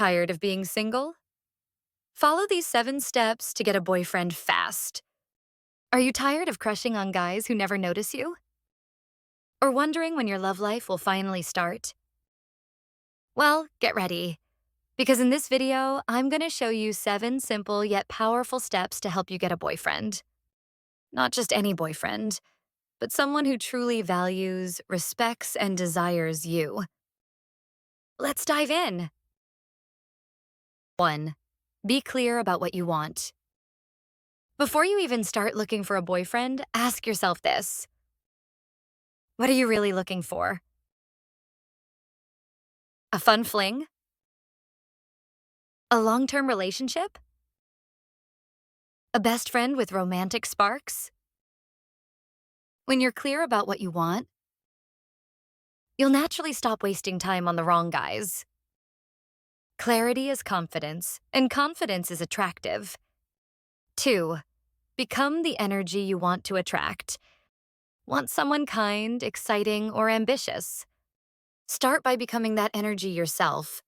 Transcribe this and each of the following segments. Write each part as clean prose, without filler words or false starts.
Tired of being single? Follow these 7 steps to get a boyfriend fast. Are you tired of crushing on guys who never notice you? Or wondering when your love life will finally start? Well, get ready, because in this video, I'm gonna show you 7 simple yet powerful steps to help you get a boyfriend. Not just any boyfriend, but someone who truly values, respects, and desires you. Let's dive in. 1. Be clear about what you want. Before you even start looking for a boyfriend, ask yourself this. What are you really looking for? A fun fling? A long-term relationship? A best friend with romantic sparks? When you're clear about what you want, you'll naturally stop wasting time on the wrong guys. Clarity is confidence, and confidence is attractive. 2. Become the energy you want to attract. Want someone kind, exciting, or ambitious? Start by becoming that energy yourself.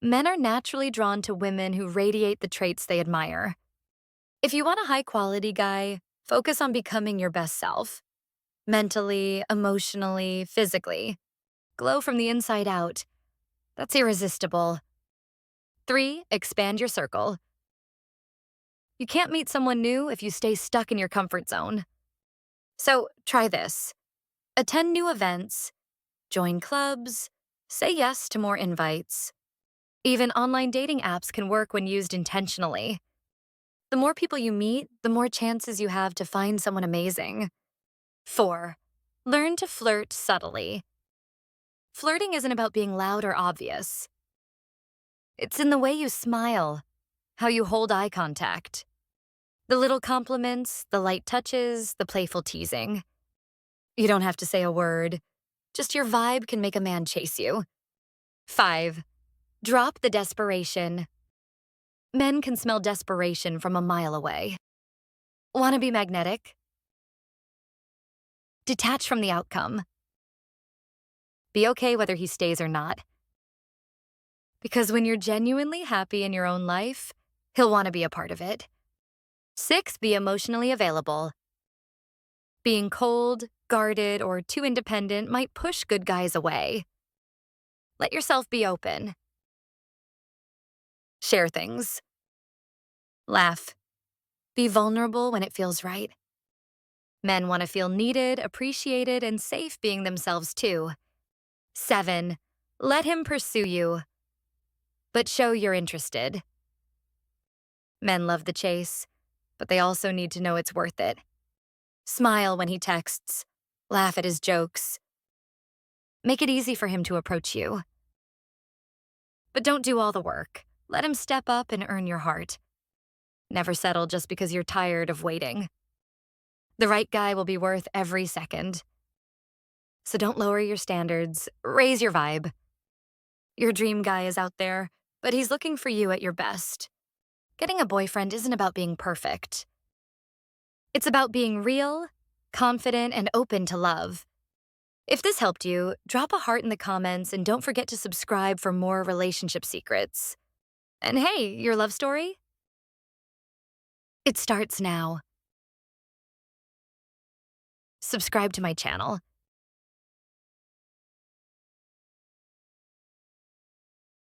Men are naturally drawn to women who radiate the traits they admire. If you want a high-quality guy, focus on becoming your best self. Mentally, emotionally, physically. Glow from the inside out. That's irresistible. 3. Expand your circle. You can't meet someone new if you stay stuck in your comfort zone. So try this. Attend new events, join clubs, say yes to more invites. Even online dating apps can work when used intentionally. The more people you meet, the more chances you have to find someone amazing. 4. Learn to flirt subtly. Flirting isn't about being loud or obvious. It's in the way you smile, how you hold eye contact. The little compliments, the light touches, the playful teasing. You don't have to say a word. Just your vibe can make a man chase you. 5. Drop the desperation. Men can smell desperation from a mile away. Want to be magnetic? Detach from the outcome. Be okay whether he stays or not. Because when you're genuinely happy in your own life, he'll want to be a part of it. 6. Be emotionally available. Being cold, guarded, or too independent might push good guys away. Let yourself be open. Share things. Laugh. Be vulnerable when it feels right. Men want to feel needed, appreciated, and safe being themselves too. 7. Let him pursue you, but show you're interested. Men love the chase, but they also need to know it's worth it. Smile when he texts. Laugh at his jokes. Make it easy for him to approach you. But don't do all the work. Let him step up and earn your heart. Never settle just because you're tired of waiting. The right guy will be worth every second. So don't lower your standards. Raise your vibe. Your dream guy is out there, but he's looking for you at your best. Getting a boyfriend isn't about being perfect. It's about being real, confident, and open to love. If this helped you, drop a heart in the comments and don't forget to subscribe for more relationship secrets. And hey, your love story? It starts now. Subscribe to my channel.